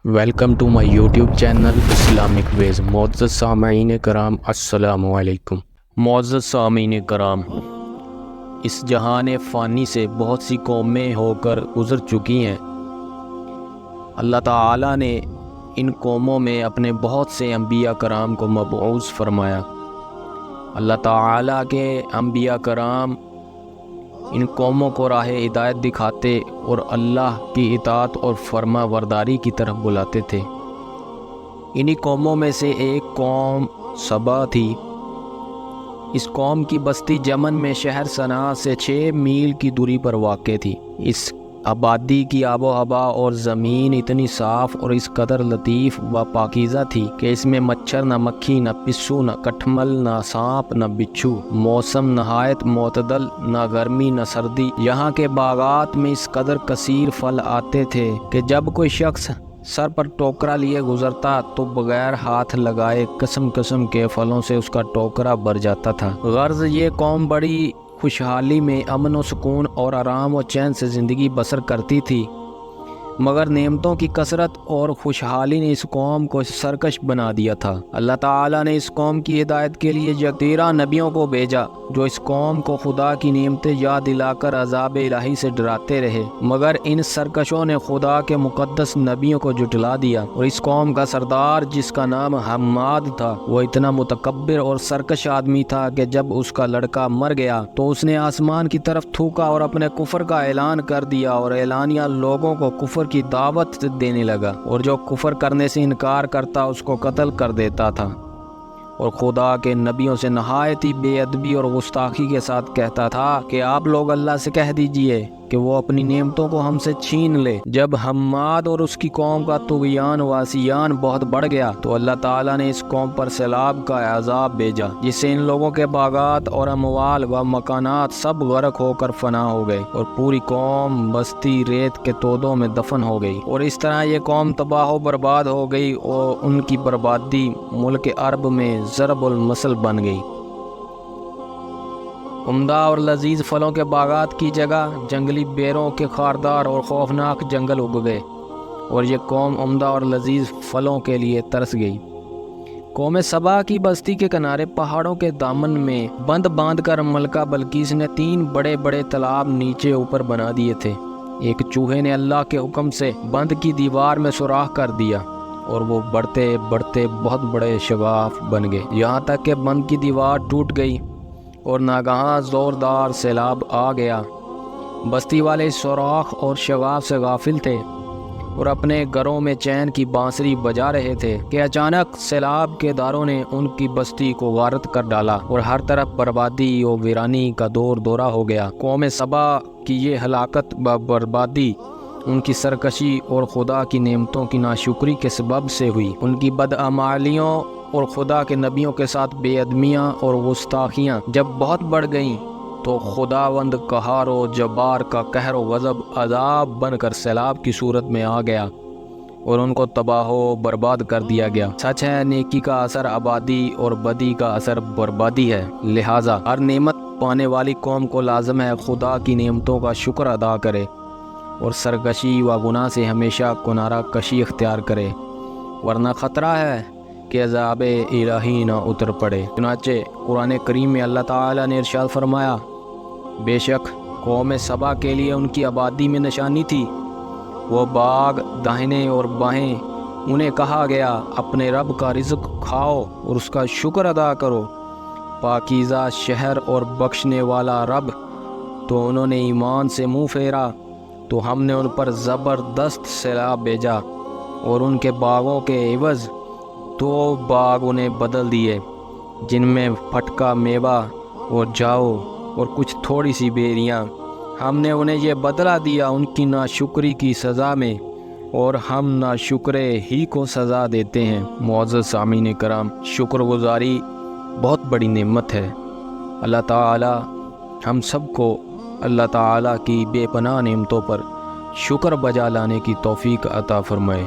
Welcome to my YouTube channel Islamic ways. معزز سامعین کرام السلام علیکم۔ معزز سامعین کرام، اس جہان فانی سے بہت سی قومیں ہو کر گزر چکی ہیں۔ اللہ تعالیٰ نے ان قوموں میں اپنے بہت سے انبیاء کرام کو مبعوث فرمایا۔ اللہ تعالیٰ کے انبیاء کرام ان قوموں کو راہ ہدایت دکھاتے اور اللہ کی اطاعت اور فرما برداری کی طرف بلاتے تھے۔ انہی قوموں میں سے ایک قوم سبا تھی۔ اس قوم کی بستی یمن میں شہر صنعاء سے 6 میل کی دوری پر واقع تھی۔ اس آبادی کی آب و ہوا اور زمین اتنی صاف اور اس قدر لطیف و پاکیزہ تھی کہ اس میں مچھر نہ مکھی نہ پسو نہ کٹھمل نہ سانپ نہ بچھو۔ موسم نہایت معتدل، نہ گرمی نہ سردی۔ یہاں کے باغات میں اس قدر کثیر پھل آتے تھے کہ جب کوئی شخص سر پر ٹوکرا لیے گزرتا تو بغیر ہاتھ لگائے قسم قسم کے پھلوں سے اس کا ٹوکرا بھر جاتا تھا۔ غرض یہ قوم بڑی خوشحالی میں امن و سکون اور آرام و چین سے زندگی بسر کرتی تھی، مگر نعمتوں کی کثرت اور خوشحالی نے اس قوم کو سرکش بنا دیا تھا۔ اللہ تعالیٰ نے اس قوم کی ہدایت کے لیے 13 نبیوں کو بھیجا جو اس قوم کو خدا کی نعمتیں یاد دلا کر عذاب الہی سے ڈراتے رہے، مگر ان سرکشوں نے خدا کے مقدس نبیوں کو جھٹلا دیا۔ اور اس قوم کا سردار جس کا نام حماد تھا، وہ اتنا متکبر اور سرکش آدمی تھا کہ جب اس کا لڑکا مر گیا تو اس نے آسمان کی طرف تھوکا اور اپنے کفر کا اعلان کر دیا اور اعلانیہ لوگوں کو کفر کی دعوت دینے لگا، اور جو کفر کرنے سے انکار کرتا اس کو قتل کر دیتا تھا، اور خدا کے نبیوں سے نہایت ہی بے ادبی اور گستاخی کے ساتھ کہتا تھا کہ آپ لوگ اللہ سے کہہ دیجئے کہ وہ اپنی نعمتوں کو ہم سے چھین لے۔ جب حماد اور اس کی قوم کا طغیان و عصیان بہت بڑھ گیا تو اللہ تعالیٰ نے اس قوم پر سیلاب کا عذاب بھیجا، جس سے ان لوگوں کے باغات اور اموال و مکانات سب غرق ہو کر فنا ہو گئے، اور پوری قوم بستی ریت کے تودوں میں دفن ہو گئی۔ اور اس طرح یہ قوم تباہ و برباد ہو گئی اور ان کی بربادی ملک عرب میں ضرب المثل بن گئی۔ عمدہ اور لذیذ پھلوں کے باغات کی جگہ جنگلی بیروں کے خاردار اور خوفناک جنگل اگ گئے، اور یہ قوم عمدہ اور لذیذ پھلوں کے لیے ترس گئی۔ قوم سبا کی بستی کے کنارے پہاڑوں کے دامن میں بند باندھ کر ملکہ بلقیس نے 3 بڑے بڑے تالاب نیچے اوپر بنا دیے تھے۔ ایک چوہے نے اللہ کے حکم سے بند کی دیوار میں سوراخ کر دیا، اور وہ بڑھتے بڑھتے بہت بڑے شگاف بن گئے، یہاں تک کہ بند کی دیوار ٹوٹ گئی اور ناگہاں زوردار سیلاب آ گیا۔ بستی والے اس سوراخ اور شگاف سے غافل تھے اور اپنے گھروں میں چین کی بانسری بجا رہے تھے کہ اچانک سیلاب کے داروں نے ان کی بستی کو غارت کر ڈالا، اور ہر طرف بربادی و ویرانی کا دور دورہ ہو گیا۔ قوم سبا کی یہ ہلاکت و بربادی ان کی سرکشی اور خدا کی نعمتوں کی ناشکری کے سبب سے ہوئی۔ ان کی بدعمالیوں اور خدا کے نبیوں کے ساتھ بے ادمیاں اور گستاخیاں جب بہت بڑھ گئیں تو خداوند قہار و جبار کا قہر و غضب عذاب بن کر سیلاب کی صورت میں آ گیا اور ان کو تباہ و برباد کر دیا گیا۔ سچ ہے، نیکی کا اثر آبادی اور بدی کا اثر بربادی ہے، لہٰذا ہر نعمت پانے والی قوم کو لازم ہے خدا کی نعمتوں کا شکر ادا کرے اور سرکشی و گناہ سے ہمیشہ کنارہ کشی اختیار کرے، ورنہ خطرہ ہے کہ عذاب الہی نہ اتر پڑے۔ چنانچہ قرآن کریم میں اللہ تعالیٰ نے ارشاد فرمایا، بے شک قوم سبا کے لیے ان کی آبادی میں نشانی تھی، وہ باغ داہنے اور بائیں، انہیں کہا گیا اپنے رب کا رزق کھاؤ اور اس کا شکر ادا کرو، پاکیزہ شہر اور بخشنے والا رب۔ تو انہوں نے ایمان سے منہ پھیرا تو ہم نے ان پر زبردست سیلاب بھیجا، اور ان کے باغوں کے عوض 2 باغ انہیں بدل دیے، جن میں پھٹکا میوہ اور جاؤ اور کچھ تھوڑی سی بیریاں۔ ہم نے انہیں یہ بدلہ دیا ان کی ناشکری کی سزا میں، اور ہم ناشکرے ہی کو سزا دیتے ہیں۔ معزز سامعین کرام، شکر گزاری بہت بڑی نعمت ہے۔ اللہ تعالی ہم سب کو اللہ تعالی کی بے پناہ نعمتوں پر شکر بجا لانے کی توفیق عطا فرمائے۔